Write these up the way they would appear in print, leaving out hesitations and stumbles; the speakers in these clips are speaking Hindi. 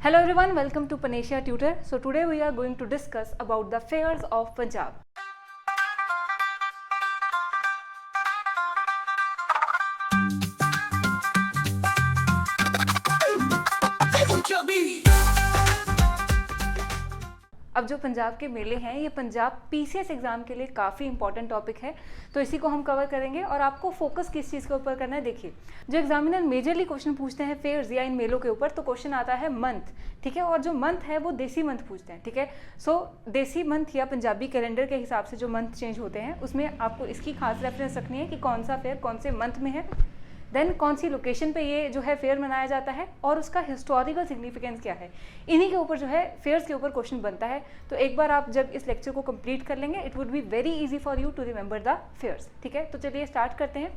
Hello everyone, welcome to Panesia Tutor. So today we are going to discuss about the fairs of Punjab. अब जो पंजाब के मेले हैं ये पंजाब PCS एग्जाम के लिए काफ़ी इंपॉर्टेंट टॉपिक है, तो इसी को हम कवर करेंगे और आपको फोकस किस चीज़ के ऊपर करना है। देखिए, जो एग्जामिनर मेजरली क्वेश्चन पूछते हैं फेयर्स या इन मेलों के ऊपर, तो क्वेश्चन आता है मंथ, ठीक है, और जो मंथ है वो देसी मंथ पूछते हैं, ठीक है। सो देसी मंथ या पंजाबी कैलेंडर के हिसाब से जो मंथ चेंज होते हैं उसमें आपको इसकी खास रेफरेंस रखनी है कि कौन सा फेयर कौन से मंथ में है, देन कौन सी लोकेशन पे ये जो है फेयर मनाया जाता है और उसका हिस्टोरिकल सिग्निफिकेंस क्या है। इन्हीं के ऊपर जो है फेयर्स के ऊपर क्वेश्चन बनता है। तो एक बार आप जब इस लेक्चर को कंप्लीट कर लेंगे it would be very easy for you to remember the fairs, ठीक है। तो चलिए स्टार्ट करते हैं।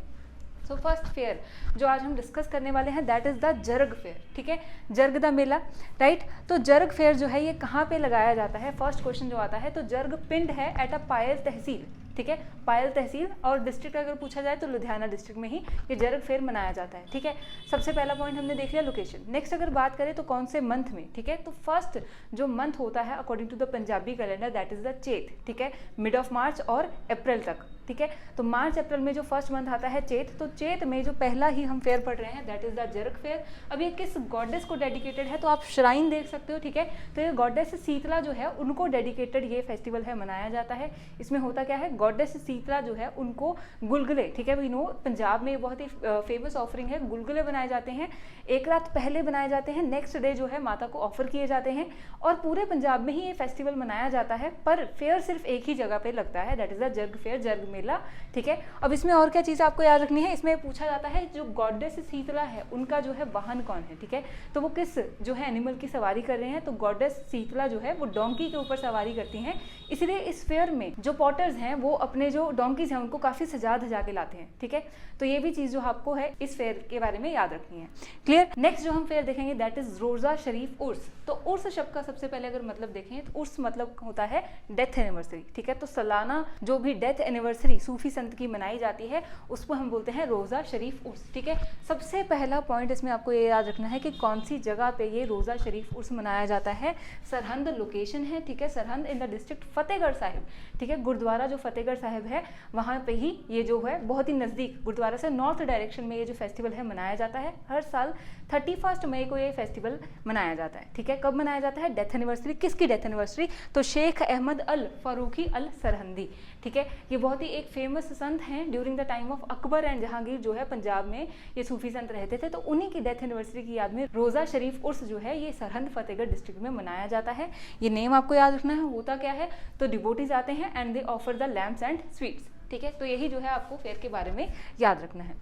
सो फर्स्ट फेयर जो आज हम डिस्कस करने वाले हैं दैट इज़ द जर्ग फेयर, ठीक है, जर्ग द मेला, राइट। तो जर्ग फेयर जो है ये कहाँ पे लगाया जाता है, फर्स्ट क्वेश्चन जो आता है, तो जर्ग पिंड है एट अ पायल तहसील, ठीक है, पायल तहसील, और डिस्ट्रिक्ट अगर पूछा जाए तो लुधियाना डिस्ट्रिक्ट में ही ये जर्ग फेयर मनाया जाता है, ठीक है। सबसे पहला पॉइंट हमने देख लिया लोकेशन। नेक्स्ट अगर बात करें तो कौन से मंथ में, ठीक है, तो फर्स्ट जो मंथ होता है according to the Punjabi calendar that is the Chet, ठीक है, मिड ऑफ मार्च और अप्रैल तक, ठीक है। तो मार्च अप्रैल में जो फर्स्ट मंथ आता है चेत, तो चेत में जो पहला ही हम फेयर पढ़ रहे हैं दैट इज द जर्ग फेयर। अब ये किस गॉडेस को डेडिकेटेड है, तो आप श्राइन देख सकते हो, ठीक है। तो ये गॉडेस शीतला जो है उनको डेडिकेटेड ये फेस्टिवल है, मनाया जाता है। इसमें होता क्या है, गॉडेस शीतला जो है उनको गुलगुले, ठीक है, वी नो पंजाब में बहुत ही फेमस ऑफरिंग है, गुलगुले बनाए जाते हैं, एक रात पहले बनाए जाते हैं, नेक्स्ट डे जो है माता को ऑफर किए जाते हैं, और पूरे पंजाब में ही ये फेस्टिवल मनाया जाता है। पर फेयर सिर्फ एक ही जगह पे लगता है दैट इज द जर्ग फेयर, जर्ग मेला, ठीक है। अब इसमें और क्या चीज़ आपको याद रखनी है, इसमें पूछा जाता है जो गॉडेस शीतला है उनका जो है वाहन कौन है, ठीक है, तो वो किस जो है एनिमल की सवारी कर रहे हैं, तो गॉडेस शीतला जो है वो डोंकी के ऊपर सवारी करती हैं। इसलिए इस फेयर में जो पॉटर्स हैं वो अपने जो डोंकीज हैं उनको काफ़ी सजा धजा के लाते हैं, ठीक है। तो ये भी चीज़ जो आपको है इस फेयर के बारे में याद रखनी है, क्लियर। नेक्स्ट जो हम फेयर देखेंगे दैट इज रोज़ा शरीफ उर्स। तो उर्स शब्द का सबसे पहले अगर मतलब देखें तो उर्स मतलब होता है डेथ एनिवर्सरी, ठीक है। तो सालाना जो भी डेथ एनिवर्सरी सूफी संत की मनाई जाती है उसको हम बोलते हैं रोज़ा शरीफ उर्स, ठीक है। सबसे पहला पॉइंट इसमें आपको ये याद रखना है कि कौन सी जगह पे ये रोज़ा शरीफ उर्स मनाया जाता है। सरहंद लोकेशन है, ठीक है, Sirhind in the district Fatehgarh Sahib, ठीक है, गुरुद्वारा जो फतेहगढ़ साहिब है वहाँ पे ही ये जो है बहुत ही नज़दीक गुरुद्वारा से नॉर्थ डायरेक्शन में ये जो फेस्टिवल है मनाया जाता है। हर साल 31 मई को ये फेस्टिवल मनाया जाता है, ठीक है। कब मनाया जाता है, डेथ एनिवर्सरी, किसकी डेथ एनिवर्सरी, तो शेख अहमद अल फारूकी अल सरहंदी, ठीक है। ये बहुत ही एक फेमस संत हैं, during the time of Akbar and Jahangir जो है पंजाब में ये सूफी संत रहते थे, तो उन्हीं की डेथ एनिवर्सरी की याद में रोज़ा शरीफ उर्स जो है ये सरहंद फतेहगढ़ डिस्ट्रिक्ट में मनाया जाता है। ये नेम आपको याद रखना है। होता क्या है, तो डिवोटीज आते हैं and they offer the lamps and sweets, ठीक है। तो यही जो है आपको फेयर के बारे में याद रखना है।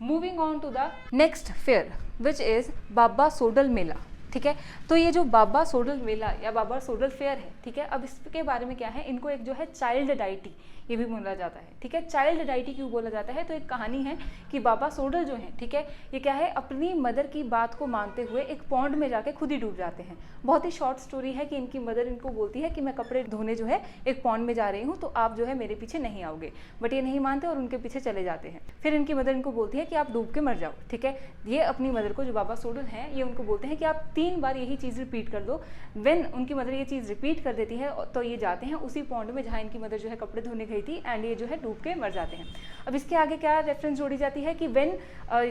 Moving on to the next fair which is Baba Sodal Mela, ठीक है। तो ये जो बाबा सोडल मेला या बाबा सोडल फेयर है, ठीक है, अब इसके बारे में क्या है, इनको एक जो है चाइल्ड डाइटी ये भी बोला जाता है, ठीक है। चाइल्ड डाइटी क्यों बोला जाता है, तो एक कहानी है कि बाबा सोडल जो है, ठीक है, ये क्या है, अपनी मदर की बात को मानते हुए एक पॉन्ड में जाके खुद ही डूब जाते हैं। बहुत ही शॉर्ट स्टोरी है कि इनकी मदर इनको बोलती है कि मैं कपड़े धोने जो है एक पॉन्ड में जा रही हूँ, तो आप जो है मेरे पीछे नहीं आओगे, बट ये नहीं मानते और उनके पीछे चले जाते हैं। फिर इनकी मदर इनको बोलती है कि आप डूब के मर जाओ, ठीक है। ये अपनी मदर को, जो बाबा सोडल हैं, ये उनको बोलते हैं कि आप 3 बार यही चीज़ रिपीट कर दो। व्हेन उनकी मदर ये चीज़ रिपीट कर देती है तो ये जाते हैं उसी पॉन्ड में जहाँ इनकी मदर जो है कपड़े धोने गई थी एंड ये जो है डूब के मर जाते हैं। अब इसके आगे क्या रेफरेंस जोड़ी जाती है कि व्हेन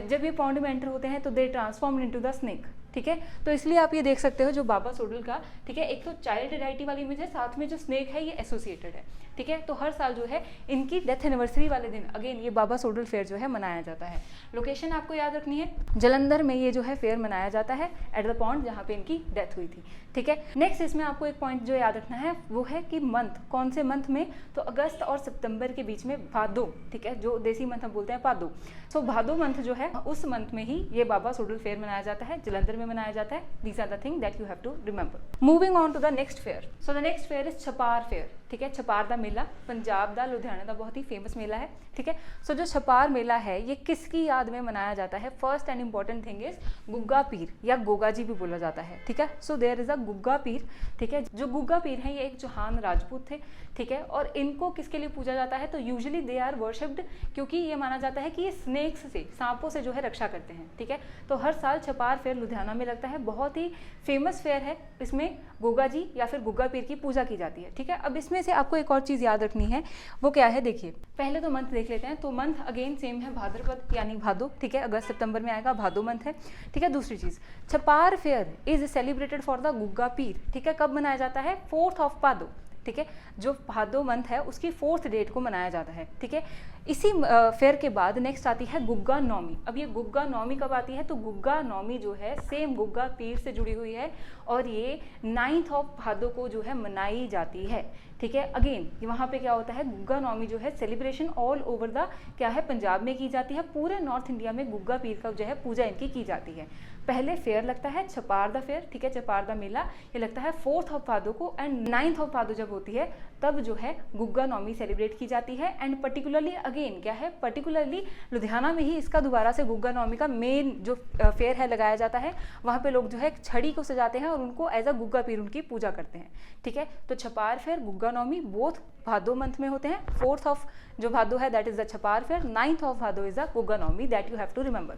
जब ये पॉन्ड में एंटर होते हैं तो they transform into the snake, ठीक है। तो इसलिए आप ये देख सकते हो जो बाबा सोडल का, ठीक है, एक तो चाइल्ड डाइटी वाली इमेज है, साथ में जो स्नेक है ये एसोसिएटेड है, ठीक है। तो हर साल जो है इनकी डेथ एनिवर्सरी वाले दिन अगेन ये बाबा सोडल फेयर जो है मनाया जाता है। लोकेशन आपको याद रखनी है, जलंधर में ये जो है फेयर मनाया जाता है एट द पॉन्ड जहाँ पे इनकी डेथ हुई थी, ठीक है। नेक्स्ट इसमें आपको एक पॉइंट जो याद रखना है वो है कि मंथ, कौन से मंथ में, तो अगस्त और सितंबर के बीच में भादो, ठीक है, जो देसी मंथ हम बोलते हैं भादो। सो भादो मंथ जो है उस मंथ में ही ये बाबा सोडल फेयर मनाया जाता है, जलंधर में मनाया जाता है। These are the thing that you have to remember. Moving on to the next fair. So the next fair is Chhapar fair, ठीक है। छपार दा मेला पंजाब दा लुधियाना का बहुत ही फेमस मेला है, ठीक है। सो जो छपार मेला है ये किसकी याद में मनाया जाता है, first and important thing is Gugga पीर या गोगा जी भी बोला जाता है, ठीक है। So there is a Gugga Pir, ठीक है। जो गुग्गा पीर हैं ये एक चौहान राजपूत थे, ठीक है, और इनको किसके लिए पूजा जाता है, तो यूजुअली दे आर वर्शिप्ड, क्योंकि ये माना जाता है कि ये स्नेक्स से, सांपों से जो है रक्षा करते हैं, ठीक है। तो हर साल छपार फेयर लुधियाना लुधियाना में लगता है, बहुत ही फेमस फेयर है। इसमें गोगा जी या फिर गुग्गा पीर की पूजा की जाती है, ठीक है। अब इसमें से आपको एक और चीज़ याद रखनी है, वो क्या है, देखिए पहले तो मंथ देख लेते हैं। तो मंथ अगेन सेम है, भाद्रपद यानी भादो, ठीक है, अगस्त सितंबर में आएगा, भादो मंथ है, ठीक है। दूसरी चीज़, Chhapar fair is celebrated for the Gugga Pir, ठीक है। कब मनाया जाता है, 4th ऑफ भादो, ठीक है। जो भादो मंथ है उसकी 4th डेट को मनाया जाता है, ठीक है। इसी फेयर के बाद नेक्स्ट आती है गुग्गा नौमी। अब ये गुग्गा नौमी कब आती है, तो गुग्गा नौमी जो है सेम गुग्गा पीर से जुड़ी हुई है और ये 9th ऑफ भादो को जो है मनाई जाती है, ठीक है। अगेन वहाँ पे क्या होता है, गुग्गा नौमी जो है सेलिब्रेशन ऑल ओवर द क्या है, पंजाब में की जाती है। पूरे नॉर्थ इंडिया में गुग्गा पीर का जो है पूजा इनकी की जाती है। पहले फेयर लगता है छपार द फेयर, ठीक है, छपार द मेला, ये लगता है 4th ऑफ भादो को। एंड 9th ऑफ भादो जब होती है तब जो है गुग्गा नौमी सेलिब्रेट की जाती है। एंड पर्टिकुलरली अगेन क्या है, पर्टिकुलरली लुधियाना में ही इसका दोबारा से गुग्गा नौमी का मेन जो फेयर है लगाया जाता है। वहाँ पे लोग जो है छड़ी को सजाते हैं और उनको एज अ गुग्गा पीर उनकी पूजा करते हैं, ठीक है। तो Chhapar fair, Gugga Naumi both Bhado month में होते हैं। 4th ऑफ जो भादो है that is the Chhapar fair, 9th of Bhado is the Gugga Naumi, that you have to remember.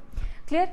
Clear?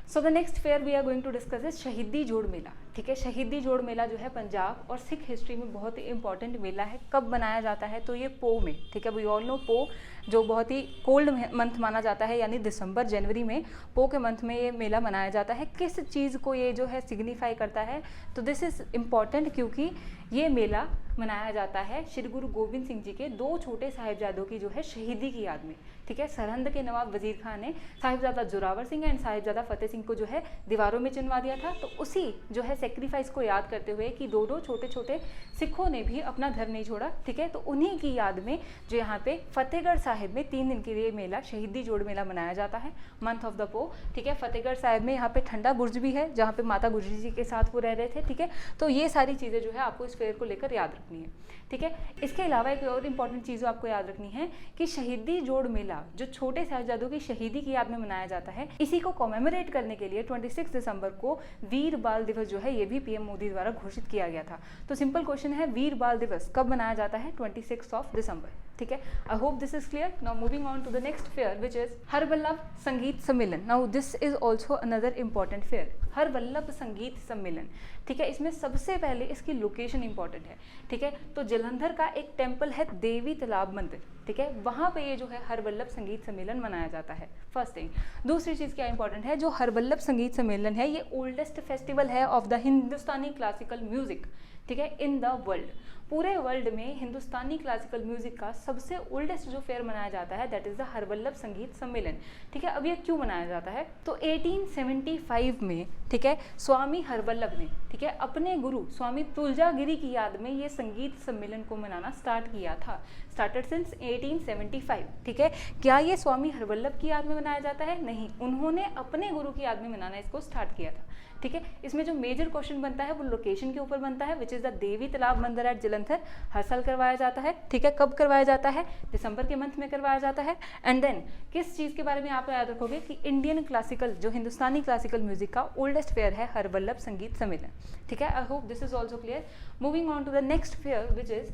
So the next fair we are going to discuss is Shaheedi Jor मेला, ठीक है। शहीदी जोड़ मेला जो है पंजाब और सिख हिस्ट्री में बहुत ही इंपॉर्टेंट मेला है। कब बनाया जाता है, तो ये पो में, ठीक है। वी ऑल नो पो जो बहुत ही कोल्ड मंथ माना जाता है, यानी दिसंबर जनवरी में पो के मंथ में ये मेला मनाया जाता है। किस चीज़ को ये जो है सिग्निफाई करता है, तो दिस इज़ इम्पॉर्टेंट क्योंकि ये मेला मनाया जाता है श्री गुरु गोबिंद सिंह जी के 2 छोटे साहिबजादों की जो है शहीदी की याद में, ठीक है। सरहंद के नवाब वजीर खान ने साहिबजादा जोरावर सिंह एंड साहिबजादा फतेह सिंह को जो है दीवारों में चिनवा दिया था। तो उसी जो है सेक्रीफाइस को याद करते हुए कि 2 छोटे छोटे सिखों ने भी अपना धर्म नहीं छोड़ा, ठीक है। तो उन्हीं की याद में जो यहाँ पे फतेहगढ़ साहिब में 3 दिन के लिए मेला शहीदी जोड़ मेला मनाया जाता है, मंथ ऑफ द पो, ठीक है। फतेहगढ़ साहिब में यहाँ पे ठंडा बुर्ज भी है जहाँ पे माता गुजरी जी के साथ वो रह रहे थे, ठीक है। तो ये सारी चीज़ें जो है आपको इस फेयर को लेकर याद रखनी है, ठीक है। इसके अलावा एक और इम्पॉर्टेंट चीज़ आपको याद रखनी है कि शहीदी जोड़ मेला जो छोटे साहिबजादों की शहीदी की याद में मनाया जाता है, इसी को कॉमेमोरेट करने के लिए 26 दिसंबर को वीर बाल दिवस जो है ये भी पीएम मोदी द्वारा घोषित किया गया था। तो सिंपल क्वेश्चन है, वीर बाल दिवस कब मनाया जाता है, 26 ऑफ दिसंबर, ठीक है। I hope this is clear. Now moving on to the next fair which is Har Vallabh Sangeet Sammelan. Now this is also another important fair, Har Vallabh Sangeet Sammelan, ठीक है। इसमें सबसे पहले इसकी लोकेशन इंपॉर्टेंट है, ठीक है। तो जलंधर का एक टेम्पल है देवी तालाब मंदिर, ठीक है, वहाँ पे ये जो है हर वल्लभ संगीत सम्मेलन मनाया जाता है, फर्स्ट थिंग। दूसरी चीज़ क्या इंपॉर्टेंट है, जो हर वल्लभ संगीत सम्मेलन है ये ओल्डेस्ट फेस्टिवल है of the Hindustani classical music, ठीक है, इन द वर्ल्ड। पूरे वर्ल्ड में हिंदुस्तानी क्लासिकल म्यूजिक का सबसे ओल्डेस्ट जो फेयर मनाया जाता है दैट इज द हर वल्लभ संगीत सम्मेलन, ठीक है। अब ये क्यों मनाया जाता है, तो 1875 में, ठीक है, स्वामी हरवल्लभ ने, ठीक है, अपने गुरु स्वामी तुलजागिरी की याद में ये संगीत सम्मेलन को मनाना स्टार्ट किया था, स्टार्टेड सिंस 1875, ठीक है। क्या ये स्वामी हरवल्लभ की याद में मनाया जाता है, नहीं, उन्होंने अपने गुरु की याद में मनाना इसको स्टार्ट किया था, ठीक है। इसमें जो मेजर क्वेश्चन बनता है वो लोकेशन के ऊपर बनता है, विच इज द देवी तालाब मंदिर एट जलंधर। हर साल करवाया जाता है, ठीक है। कब करवाया जाता है, दिसंबर के मंथ में करवाया जाता है। एंड देन किस चीज़ के बारे में आप याद रखोगे कि इंडियन क्लासिकल जो हिंदुस्तानी क्लासिकल म्यूजिक का ओल्डेस्ट फेयर है हर वल्लभ संगीत सम्मेलन, ठीक है। I hope this is also clear. Moving on to the next fair which is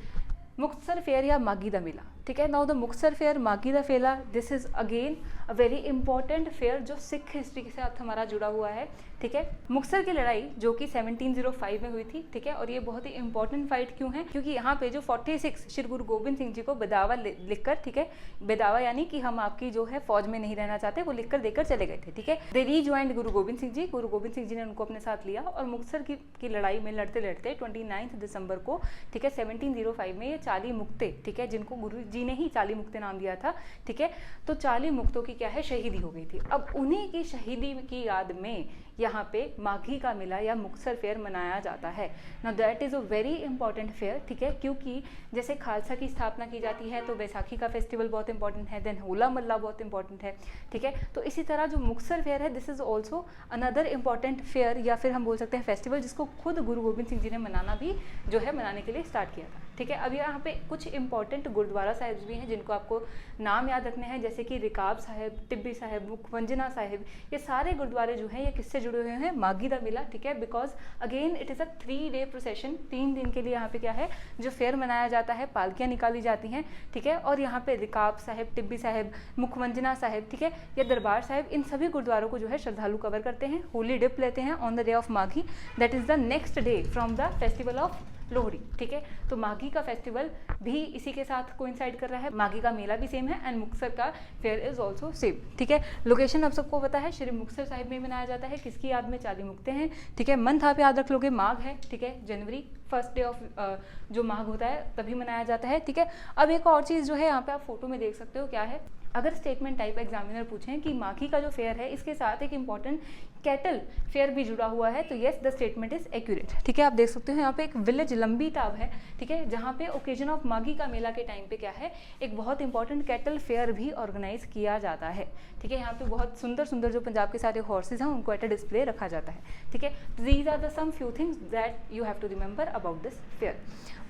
Muktsar fair या मागी दा मेला, ठीक है। नाउ द मुक्तसर फेयर मागी दा फेला, this is again a very important fair जो सिख हिस्ट्री के साथ हमारा जुड़ा हुआ है, ठीक है। मुक्तसर की लड़ाई जो कि 1705 में हुई थी, ठीक है, और ये बहुत ही इंपॉर्टेंट फाइट क्यों है, क्योंकि यहाँ पे जो 46 श्री गुरु गोबिंद सिंह जी को बेदावा लिखकर, ठीक है, बेदावा यानी कि हम आपकी जो है फौज में नहीं रहना चाहते, वो लिखकर देकर चले गए थे, ठीक है। दे रीजॉइंड गुरु गोबिंद सिंह जी, गुरु गोबिंद सिंह जी ने उनको अपने साथ लिया और मुक्तसर की लड़ाई में लड़ते लड़ते 29 दिसंबर को, ठीक है, 1705 में ये 40 मुक्ते, ठीक है, जिनको गुरु जी ने ही 40 मुक्ते नाम दिया था, ठीक है, तो 40 मुक्तों की क्या है शहीदी हो गई थी। अब उन्हीं की शहीदी की याद में यहाँ पे माघी का मेला या मुक्तसर फेयर मनाया जाता है। Now that is a very important fair, ठीक है, क्योंकि जैसे खालसा की स्थापना की जाती है तो बैसाखी का फेस्टिवल बहुत इंपॉर्टेंट है, देन होला मल्ला बहुत इंपॉर्टेंट है, ठीक है। तो इसी तरह जो मुक्तसर फेयर है this is also another important fair या फिर हम बोल सकते हैं फेस्टिवल जिसको खुद गुरु गोबिंद सिंह जी ने मनाना भी जो है मनाने के लिए स्टार्ट किया था, ठीक है। अब यहाँ पे कुछ इंपॉर्टेंट गुरुद्वारा साहिब भी हैं जिनको आपको नाम याद रखने हैं, जैसे कि रिकाब साहिब, टिब्बी साहिब, मुखवंजना साहिब। ये सारे गुरुद्वारे जो हैं ये किससे जुड़े हुए हैं? माघी दा मेला, ठीक है। Because again it is a 3 day procession, 3 दिन के लिए यहाँ पे क्या है जो फेयर मनाया जाता है, पालकियाँ निकाली जाती हैं, ठीक है। और यहाँ पे रिकाब साहिब, टिब्बी साहिब, मुखवंजना साहिब, ठीक है, या दरबार साहिब, इन सभी गुरुद्वारों को जो है श्रद्धालु कवर करते हैं, होली डिप लेते हैं on the day of Maghi, that is the next day from the festival of Lohri, ठीक है। तो माघी का फेस्टिवल भी इसी के साथ कोइंसाइड कर रहा है, माघी का मेला भी सेम है एंड मुक्तसर का फेयर इज ऑल्सो सेम, ठीक है। लोकेशन आप सबको पता है, श्री मुक्तसर साहिब में मनाया जाता है, किसकी याद में? चाली मुक्ते हैं, ठीक है। मंथ आप याद रख लोगे, माघ है, ठीक है, जनवरी, फर्स्ट डे ऑफ जो माघ होता है तभी मनाया जाता है, ठीक है। अब एक और चीज़ जो है यहाँ पे आप फोटो में देख सकते हो, क्या है? अगर स्टेटमेंट टाइप एग्जामिनर पूछें कि माघी का जो फेयर है इसके साथ एक इंपॉर्टेंट कैटल फेयर भी जुड़ा हुआ है, तो yes the statement is accurate, ठीक है। आप देख सकते हो यहाँ पे एक विलेज लंबी ताब है, ठीक है, जहाँ पे ओकेजन ऑफ माघी का मेला के टाइम पे क्या है, एक बहुत इंपॉर्टेंट कैटल फेयर भी ऑर्गेनाइज किया जाता है, ठीक है। यहाँ पे बहुत सुंदर सुंदर जो पंजाब के सारे हॉर्सेज हैं उनको एट अ डिस्प्ले रखा जाता है, ठीक है। These are the some few things that you have to remember about this fair.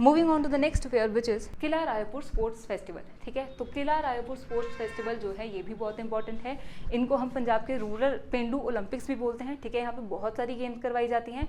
Moving on to the next fair which is Kila Raipur sports festival, ठीक है। तो किला रायपुर स्पोर्ट्स फेस्टिवल जो है ये भी बहुत इंपॉर्टेंट है, इनको हम पंजाब के रूरल पेंडू ओलंपिक्स भी बोलते हैं, ठीक है। यहाँ पे बहुत सारी गेम्स करवाई जाती हैं।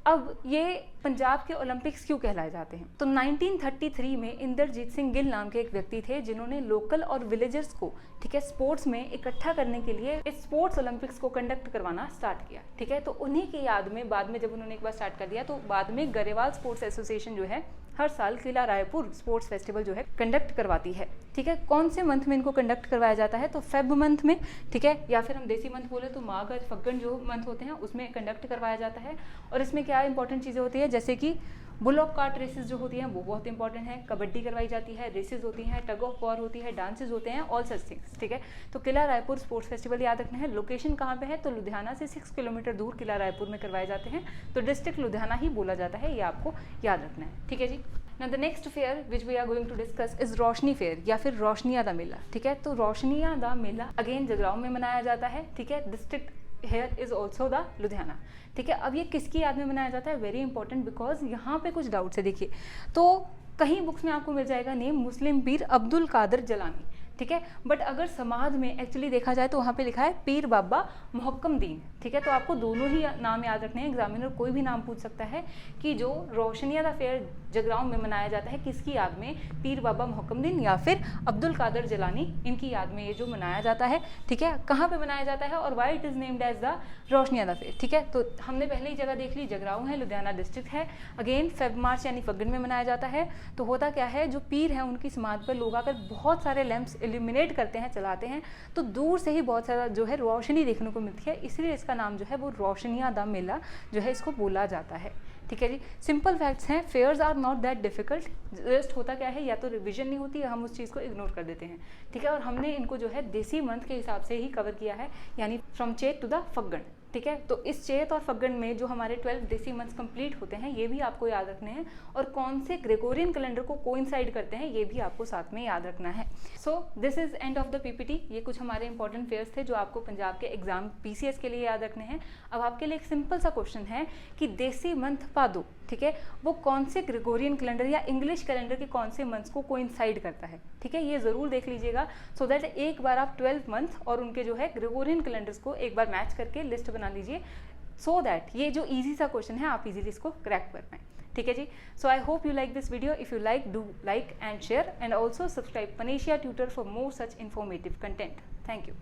अब ये पंजाब के ओलंपिक्स क्यों कहलाए जाते हैं? तो 1933 में इंद्रजीत सिंह गिल नाम के एक व्यक्ति थे जिन्होंने लोकल और विलेजर्स को, ठीक है, स्पोर्ट्स में इकट्ठा करने के लिए इस स्पोर्ट्स ओलंपिक्स को कंडक्ट करवाना स्टार्ट किया, ठीक है। तो उन्हीं की याद में बाद में जब उन्होंने एक बार स्टार्ट कर दिया तो बाद में गरेवाल स्पोर्ट्स एसोसिएशन जो है हर साल किला रायपुर स्पोर्ट्स फेस्टिवल जो है कंडक्ट करवाती है, ठीक है। कौन से मंथ में इनको कंडक्ट करवाया जाता है? तो फेब मंथ में, ठीक है, या फिर हम देसी मंथ बोले तो माघ और फग्गन जो मंथ होते हैं उसमें कंडक्ट करवाया जाता है। और इसमें क्या इंपॉर्टेंट चीज़ें होती है, जैसे कि बुलॉक कार्ट रेसेस जो होती हैं वो बहुत इंपॉर्टेंट है, कबड्डी करवाई जाती है, रेसेस होती हैं, टग ऑफ वॉर होती है, डांसेस होते हैं, ऑल सच थिंग्स, ठीक है। तो किला रायपुर स्पोर्ट्स फेस्टिवल याद रखना है। लोकेशन कहाँ पे है? तो लुधियाना से 6 किलोमीटर दूर किला रायपुर में करवाए जाते हैं, तो डिस्ट्रिक्ट लुधियाना ही बोला जाता है, ये आपको याद रखना है, ठीक है जी। Now the next fair which we are going to discuss is Roshni fair या फिर रोशनिया दा मेला, ठीक है। तो रोशनिया दा मेला अगेन जगराओं में मनाया जाता है, ठीक है। District here is also the Ludhiana, ठीक है। अब ये किसकी याद में मनाया जाता है? वेरी इंपॉर्टेंट, बिकॉज यहाँ पे कुछ डाउट्स है। देखिए, तो कहीं बुक्स में आपको मिल जाएगा नेम मुस्लिम पीर अब्दुल कादर जलानी, ठीक है, बट अगर समाज में एक्चुअली देखा जाए तो वहाँ पे लिखा है पीर बाबा मोहक्कम दीन, ठीक है। तो आपको दोनों ही नाम याद रखने हैं, एग्जामिनर कोई भी नाम पूछ सकता है कि जो रोशनिया दा फेयर जगराओं में मनाया जाता है किसकी याद में? पीर बाबा मोहक्कम दीन या फिर अब्दुल कादर जलानी, इनकी याद में ये जो मनाया जाता है, ठीक है। कहाँ पे मनाया जाता है और why it is named as the Roshnia da fair, ठीक है। तो हमने पहले ही जगह देख ली, जगराऊँ है, लुधियाना डिस्ट्रिक्ट है, अगेन फेब मार्च यानी फग्गन में मनाया जाता है। तो होता क्या है, जो पीर हैं उनकी समाध पर लोग आकर बहुत सारे लैंप्स इल्यूमिनेट करते हैं, चलाते हैं, तो दूर से ही बहुत सारा जो है रोशनी देखने को मिलती है, इसलिए इसका नाम जो है वो रोशनिया दा मेला जो है इसको बोला जाता है, ठीक है जी। सिंपल फैक्ट्स हैं, fairs are not that difficult, just होता क्या है, या तो रिवीजन नहीं होती है, हम उस चीज़ को इग्नोर कर देते हैं, ठीक है। और हमने इनको जो है देसी मंथ के हिसाब से ही कवर किया है, यानी फ्रॉम चेत टू द फग्गन, ठीक है। तो इस चेत और फग्गन में जो हमारे 12 देसी मंथ्स कंप्लीट होते हैं ये भी आपको याद रखने हैं, और कौन से ग्रेगोरियन कैलेंडर को कोइंसाइड करते हैं ये भी आपको साथ में याद रखना है। So this is end of the PPT. ये कुछ हमारे इंपॉर्टेंट फेयर्स थे जो आपको पंजाब के एग्जाम पीसीएस के लिए याद रखने हैं। अब आपके लिए एक सिंपल सा क्वेश्चन है कि देसी मंथ भादो, ठीक है, वो कौन से ग्रेगोरियन कैलेंडर या इंग्लिश कैलेंडर के कौन से मंथ्स को कोइंसाइड करता है, ठीक है। ये जरूर देख लीजिएगा, सो दैट एक बार आप 12 मंथ और उनके जो है ग्रेगोरियन कैलेंडर्स को एक बार मैच करके लिस्ट बना लीजिए, सो दैट ये जो इजी सा क्वेश्चन है आप इजीली इसको क्रैक कर पाएँ, ठीक है जी। So I hope you like this video. If you like, do like and share, and also subscribe Panacea Tutor for more such informative content. Thank you.